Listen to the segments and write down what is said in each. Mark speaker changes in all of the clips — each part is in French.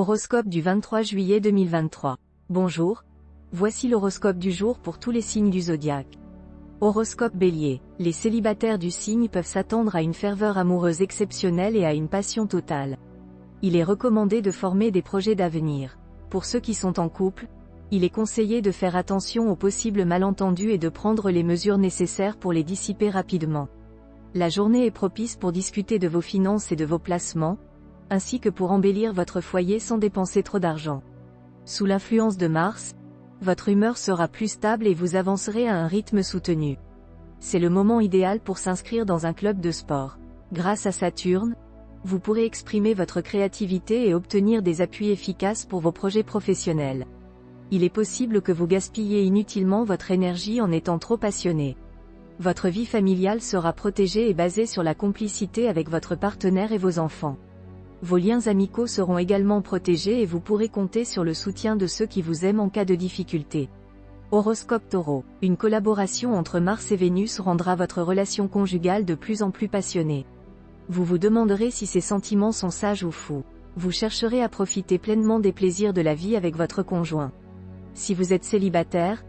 Speaker 1: Horoscope du 23 juillet 2023. Bonjour. Voici l'horoscope du jour pour tous les signes du zodiaque. Horoscope Bélier. Les célibataires du signe peuvent s'attendre à une ferveur amoureuse exceptionnelle et à une passion totale. Il est recommandé de former des projets d'avenir. Pour ceux qui sont en couple, il est conseillé de faire attention aux possibles malentendus et de prendre les mesures nécessaires pour les dissiper rapidement. La journée est propice pour discuter de vos finances et de vos placements, ainsi que pour embellir votre foyer sans dépenser trop d'argent. Sous l'influence de Mars, votre humeur sera plus stable et vous avancerez à un rythme soutenu. C'est le moment idéal pour s'inscrire dans un club de sport. Grâce à Saturne, vous pourrez exprimer votre créativité et obtenir des appuis efficaces pour vos projets professionnels. Il est possible que vous gaspilliez inutilement votre énergie en étant trop passionné. Votre vie familiale sera protégée et basée sur la complicité avec votre partenaire et vos enfants. Vos liens amicaux seront également protégés et vous pourrez compter sur le soutien de ceux qui vous aiment en cas de difficulté. Horoscope Taureau. Une collaboration entre Mars et Vénus rendra votre relation conjugale de plus en plus passionnée. Vous vous demanderez si ces sentiments sont sages ou fous. Vous chercherez à profiter pleinement des plaisirs de la vie avec votre conjoint. Si vous êtes célibataire,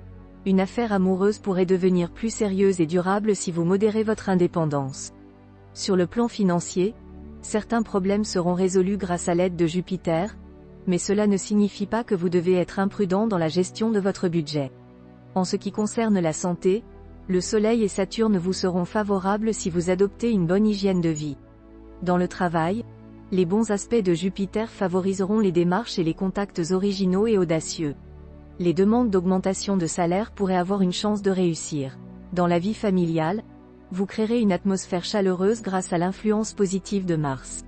Speaker 1: une affaire amoureuse pourrait devenir plus sérieuse et durable si vous modérez votre indépendance. Sur le plan financier, certains problèmes seront résolus grâce à l'aide de Jupiter, mais cela ne signifie pas que vous devez être imprudent dans la gestion de votre budget. En ce qui concerne la santé, le Soleil et Saturne vous seront favorables si vous adoptez une bonne hygiène de vie. Dans le travail, les bons aspects de Jupiter favoriseront les démarches et les contacts originaux et audacieux. Les demandes d'augmentation de salaire pourraient avoir une chance de réussir. Dans la vie familiale, vous créerez une atmosphère chaleureuse grâce à l'influence positive de Mars.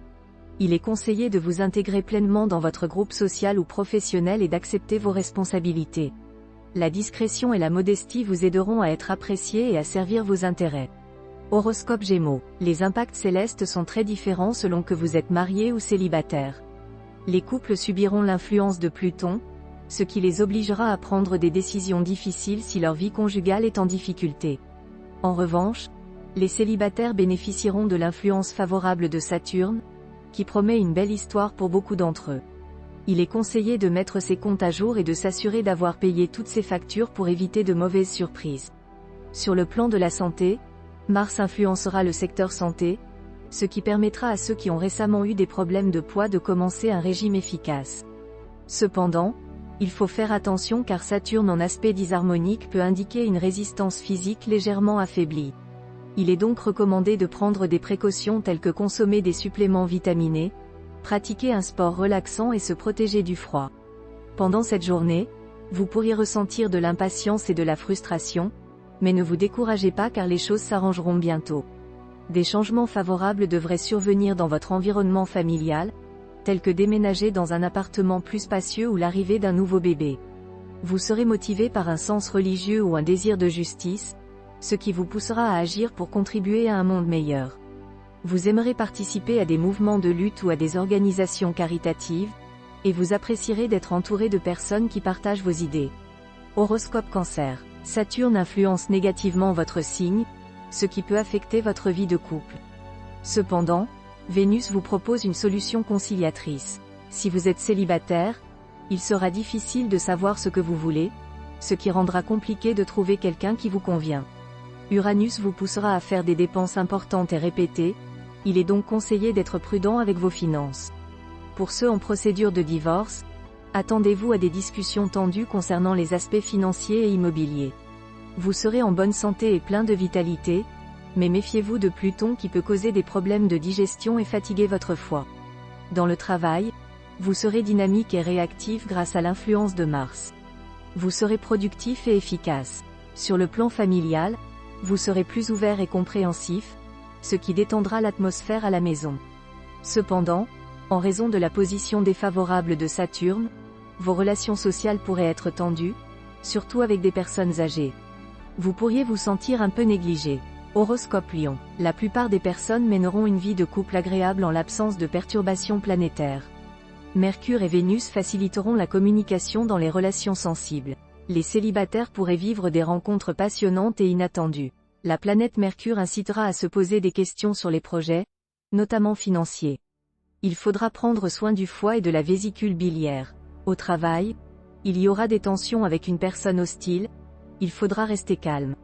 Speaker 1: Il est conseillé de vous intégrer pleinement dans votre groupe social ou professionnel et d'accepter vos responsabilités. La discrétion et la modestie vous aideront à être appréciés et à servir vos intérêts. Horoscope Gémeaux. Les impacts célestes sont très différents selon que vous êtes marié ou célibataire. Les couples subiront l'influence de Pluton, ce qui les obligera à prendre des décisions difficiles si leur vie conjugale est en difficulté. En revanche, les célibataires bénéficieront de l'influence favorable de Saturne, qui promet une belle histoire pour beaucoup d'entre eux. Il est conseillé de mettre ses comptes à jour et de s'assurer d'avoir payé toutes ses factures pour éviter de mauvaises surprises. Sur le plan de la santé, Mars influencera le secteur santé, ce qui permettra à ceux qui ont récemment eu des problèmes de poids de commencer un régime efficace. Cependant, il faut faire attention car Saturne en aspect disharmonique peut indiquer une résistance physique légèrement affaiblie. Il est donc recommandé de prendre des précautions telles que consommer des suppléments vitaminés, pratiquer un sport relaxant et se protéger du froid. Pendant cette journée, vous pourriez ressentir de l'impatience et de la frustration, mais ne vous découragez pas car les choses s'arrangeront bientôt. Des changements favorables devraient survenir dans votre environnement familial, tels que déménager dans un appartement plus spacieux ou l'arrivée d'un nouveau bébé. Vous serez motivé par un sens religieux ou un désir de justice, ce qui vous poussera à agir pour contribuer à un monde meilleur. Vous aimerez participer à des mouvements de lutte ou à des organisations caritatives, et vous apprécierez d'être entouré de personnes qui partagent vos idées. Horoscope Cancer. Saturne influence négativement votre signe, ce qui peut affecter votre vie de couple. Cependant, Vénus vous propose une solution conciliatrice. Si vous êtes célibataire, il sera difficile de savoir ce que vous voulez, ce qui rendra compliqué de trouver quelqu'un qui vous convient. Uranus vous poussera à faire des dépenses importantes et répétées, il est donc conseillé d'être prudent avec vos finances. Pour ceux en procédure de divorce, attendez-vous à des discussions tendues concernant les aspects financiers et immobiliers. Vous serez en bonne santé et plein de vitalité, mais méfiez-vous de Pluton qui peut causer des problèmes de digestion et fatiguer votre foie. Dans le travail, vous serez dynamique et réactif grâce à l'influence de Mars. Vous serez productif et efficace. Sur le plan familial, vous serez plus ouvert et compréhensif, ce qui détendra l'atmosphère à la maison. Cependant, en raison de la position défavorable de Saturne, vos relations sociales pourraient être tendues, surtout avec des personnes âgées. Vous pourriez vous sentir un peu négligé. Horoscope Lion. La plupart des personnes mèneront une vie de couple agréable en l'absence de perturbations planétaires. Mercure et Vénus faciliteront la communication dans les relations sensibles. Les célibataires pourraient vivre des rencontres passionnantes et inattendues. La planète Mercure incitera à se poser des questions sur les projets, notamment financiers. il faudra prendre soin du foie et de la vésicule biliaire. Au travail, il y aura des tensions avec une personne hostile, il faudra rester calme.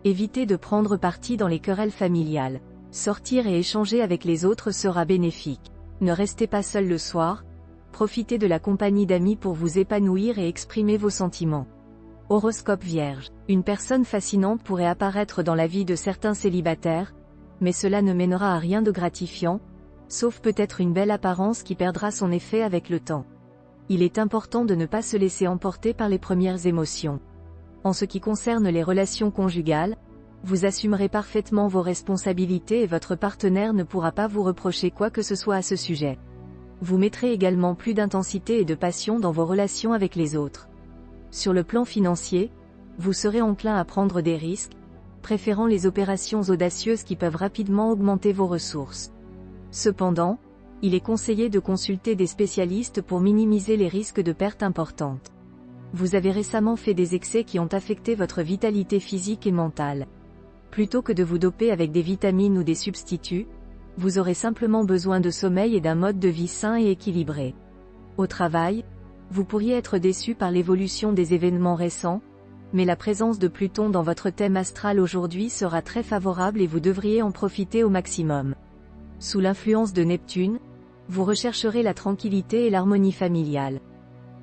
Speaker 1: Évitez de prendre parti dans les querelles familiales. Sortir et échanger avec les autres sera bénéfique. Ne restez pas seul le soir, profitez de la compagnie d'amis pour vous épanouir et exprimer vos sentiments. Horoscope Vierge. Une personne fascinante pourrait apparaître dans la vie de certains célibataires, mais cela ne mènera à rien de gratifiant, sauf peut-être une belle apparence qui perdra son effet avec le temps. Il est important de ne pas se laisser emporter par les premières émotions. En ce qui concerne les relations conjugales, vous assumerez parfaitement vos responsabilités et votre partenaire ne pourra pas vous reprocher quoi que ce soit à ce sujet. Vous mettrez également plus d'intensité et de passion dans vos relations avec les autres. Sur le plan financier, vous serez enclin à prendre des risques, préférant les opérations audacieuses qui peuvent rapidement augmenter vos ressources. Cependant, il est conseillé de consulter des spécialistes pour minimiser les risques de pertes importantes. Vous avez récemment fait des excès qui ont affecté votre vitalité physique et mentale. Plutôt que de vous doper avec des vitamines ou des substituts, vous aurez simplement besoin de sommeil et d'un mode de vie sain et équilibré. Au travail, vous pourriez être déçu par l'évolution des événements récents, mais la présence de Pluton dans votre thème astral aujourd'hui sera très favorable et vous devriez en profiter au maximum. Sous l'influence de Neptune, vous rechercherez la tranquillité et l'harmonie familiale.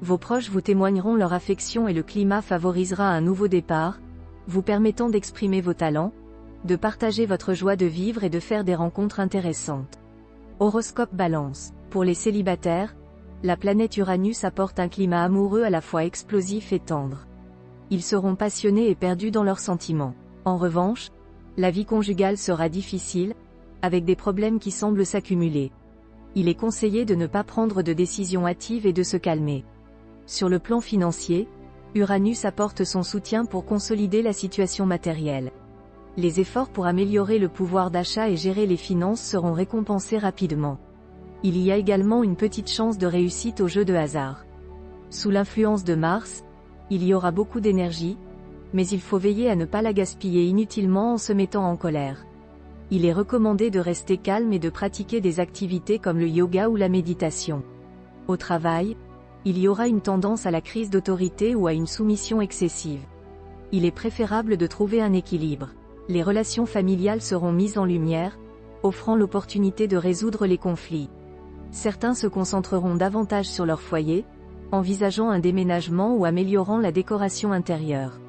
Speaker 1: Vos proches vous témoigneront leur affection et le climat favorisera un nouveau départ, vous permettant d'exprimer vos talents, de partager votre joie de vivre et de faire des rencontres intéressantes. Horoscope Balance. Pour les célibataires, la planète Uranus apporte un climat amoureux à la fois explosif et tendre. Ils seront passionnés et perdus dans leurs sentiments. En revanche, la vie conjugale sera difficile, avec des problèmes qui semblent s'accumuler. Il est conseillé de ne pas prendre de décisions hâtives et de se calmer. Sur le plan financier, Uranus apporte son soutien pour consolider la situation matérielle. Les efforts pour améliorer le pouvoir d'achat et gérer les finances seront récompensés rapidement. Il y a également une petite chance de réussite au jeu de hasard. Sous l'influence de Mars, il y aura beaucoup d'énergie, mais il faut veiller à ne pas la gaspiller inutilement en se mettant en colère. Il est recommandé de rester calme et de pratiquer des activités comme le yoga ou la méditation. Au travail, il y aura une tendance à la crise d'autorité ou à une soumission excessive. Il est préférable de trouver un équilibre. Les relations familiales seront mises en lumière, offrant l'opportunité de résoudre les conflits. Certains se concentreront davantage sur leur foyer, envisageant un déménagement ou améliorant la décoration intérieure.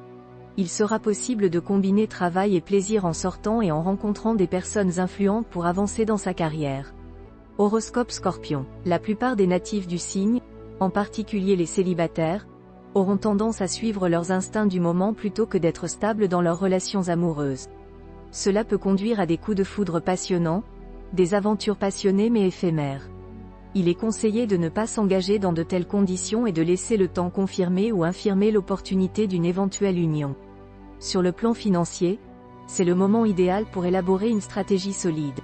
Speaker 1: Il sera possible de combiner travail et plaisir en sortant et en rencontrant des personnes influentes pour avancer dans sa carrière. Horoscope Scorpion. La plupart des natifs du signe, en particulier les célibataires, auront tendance à suivre leurs instincts du moment plutôt que d'être stables dans leurs relations amoureuses. Cela peut conduire à des coups de foudre passionnants, des aventures passionnées mais éphémères. Il est conseillé de ne pas s'engager dans de telles conditions et de laisser le temps confirmer ou infirmer l'opportunité d'une éventuelle union. Sur le plan financier, c'est le moment idéal pour élaborer une stratégie solide.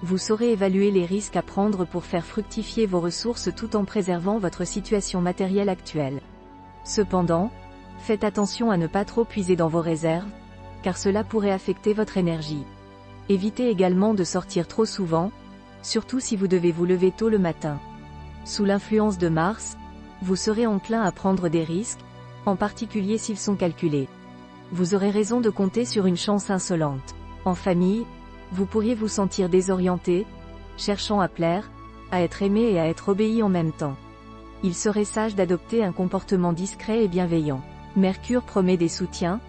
Speaker 1: Vous saurez évaluer les risques à prendre pour faire fructifier vos ressources tout en préservant votre situation matérielle actuelle. Cependant, faites attention à ne pas trop puiser dans vos réserves, car cela pourrait affecter votre énergie. Évitez également de sortir trop souvent, surtout si vous devez vous lever tôt le matin. Sous l'influence de Mars, vous serez enclin à prendre des risques, en particulier s'ils sont calculés. Vous aurez raison de compter sur une chance insolente. En famille, vous pourriez vous sentir désorienté, cherchant à plaire, à être aimé et à être obéi en même temps. Il serait sage d'adopter un comportement discret et bienveillant. Mercure promet des soutiens,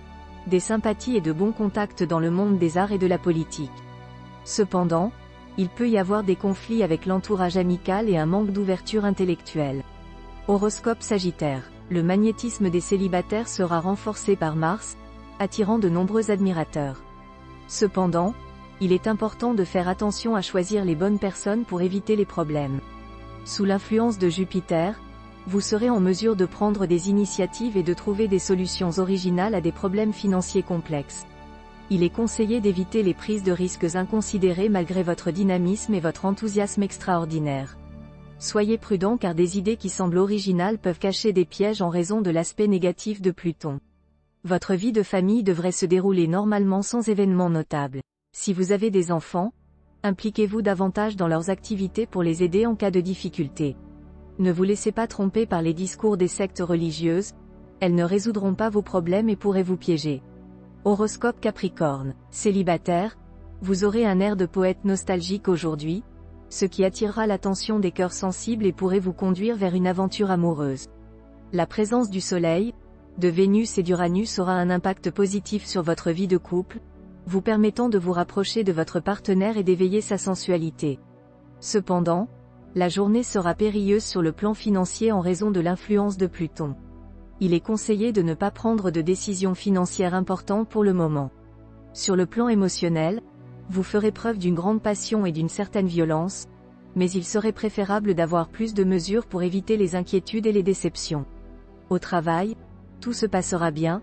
Speaker 1: des sympathies et de bons contacts dans le monde des arts et de la politique. Cependant, il peut y avoir des conflits avec l'entourage amical et un manque d'ouverture intellectuelle. Horoscope Sagittaire. Le magnétisme des célibataires sera renforcé par Mars, attirant de nombreux admirateurs. Cependant, il est important de faire attention à choisir les bonnes personnes pour éviter les problèmes. Sous l'influence de Jupiter, vous serez en mesure de prendre des initiatives et de trouver des solutions originales à des problèmes financiers complexes. Il est conseillé d'éviter les prises de risques inconsidérées malgré votre dynamisme et votre enthousiasme extraordinaire. Soyez prudent car des idées qui semblent originales peuvent cacher des pièges en raison de l'aspect négatif de Pluton. Votre vie de famille devrait se dérouler normalement sans événements notables. Si vous avez des enfants, Impliquez-vous davantage dans leurs activités pour les aider en cas de difficulté. Ne vous laissez pas tromper par les discours des sectes religieuses, elles ne résoudront pas vos problèmes et pourraient vous piéger. Horoscope Capricorne, célibataire, vous aurez un air de poète nostalgique aujourd'hui, ce qui attirera l'attention des cœurs sensibles et pourrait vous conduire vers une aventure amoureuse. La présence du Soleil, de Vénus et d'Uranus aura un impact positif sur votre vie de couple, vous permettant de vous rapprocher de votre partenaire et d'éveiller sa sensualité. Cependant, la journée sera périlleuse sur le plan financier en raison de l'influence de Pluton. Il est conseillé de ne pas prendre de décisions financières importantes pour le moment. Sur le plan émotionnel, vous ferez preuve d'une grande passion et d'une certaine violence, mais il serait préférable d'avoir plus de mesures pour éviter les inquiétudes et les déceptions. Au travail, tout se passera bien,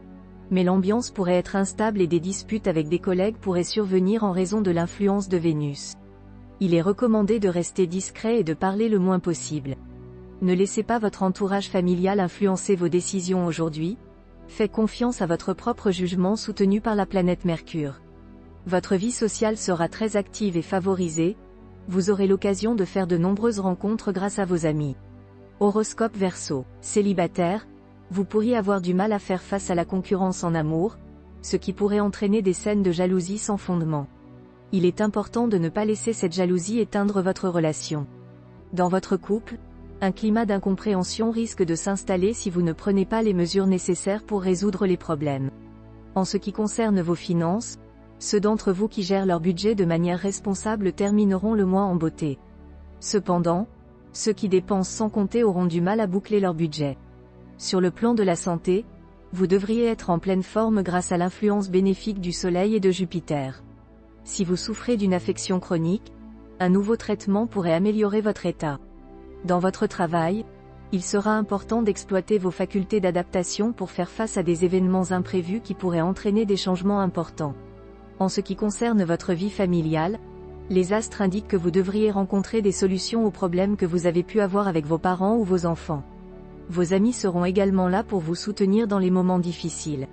Speaker 1: mais l'ambiance pourrait être instable et des disputes avec des collègues pourraient survenir en raison de l'influence de Vénus. Il est recommandé de rester discret et de parler le moins possible. Ne laissez pas votre entourage familial influencer vos décisions aujourd'hui, faites confiance à votre propre jugement soutenu par la planète Mercure. Votre vie sociale sera très active et favorisée, vous aurez l'occasion de faire de nombreuses rencontres grâce à vos amis. Horoscope Verseau, célibataire, vous pourriez avoir du mal à faire face à la concurrence en amour, ce qui pourrait entraîner des scènes de jalousie sans fondement. Il est important de ne pas laisser cette jalousie éteindre votre relation. Dans votre couple, un climat d'incompréhension risque de s'installer si vous ne prenez pas les mesures nécessaires pour résoudre les problèmes. En ce qui concerne vos finances, ceux d'entre vous qui gèrent leur budget de manière responsable termineront le mois en beauté. Cependant, ceux qui dépensent sans compter auront du mal à boucler leur budget. Sur le plan de la santé, vous devriez être en pleine forme grâce à l'influence bénéfique du Soleil et de Jupiter. Si vous souffrez d'une affection chronique, un nouveau traitement pourrait améliorer votre état. Dans votre travail, il sera important d'exploiter vos facultés d'adaptation pour faire face à des événements imprévus qui pourraient entraîner des changements importants. En ce qui concerne votre vie familiale, les astres indiquent que vous devriez rencontrer des solutions aux problèmes que vous avez pu avoir avec vos parents ou vos enfants. Vos amis seront également là pour vous soutenir dans les moments difficiles.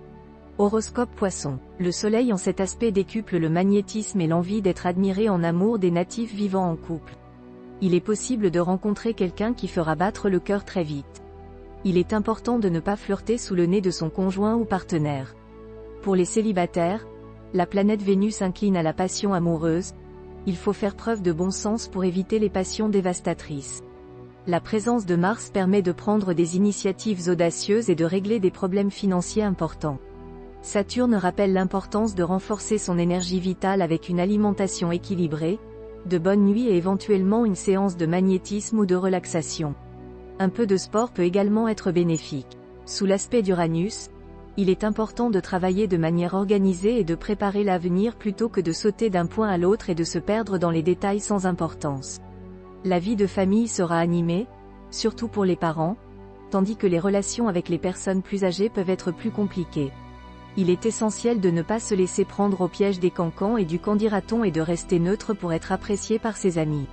Speaker 1: Horoscope Poisson, le Soleil en cet aspect décuple le magnétisme et l'envie d'être admiré en amour des natifs vivant en couple. Il est possible de rencontrer quelqu'un qui fera battre le cœur très vite. Il est important de ne pas flirter sous le nez de son conjoint ou partenaire. Pour les célibataires, la planète Vénus incline à la passion amoureuse, il faut faire preuve de bon sens pour éviter les passions dévastatrices. La présence de Mars permet de prendre des initiatives audacieuses et de régler des problèmes financiers importants. Saturne rappelle l'importance de renforcer son énergie vitale avec une alimentation équilibrée, de bonnes nuits et éventuellement une séance de magnétisme ou de relaxation. Un peu de sport peut également être bénéfique. Sous l'aspect d'Uranus, il est important de travailler de manière organisée et de préparer l'avenir plutôt que de sauter d'un point à l'autre et de se perdre dans les détails sans importance. La vie de famille sera animée, surtout pour les parents, tandis que les relations avec les personnes plus âgées peuvent être plus compliquées. Il est essentiel de ne pas se laisser prendre au piège des cancans et du qu'en dira-t-on et de rester neutre pour être apprécié par ses amis.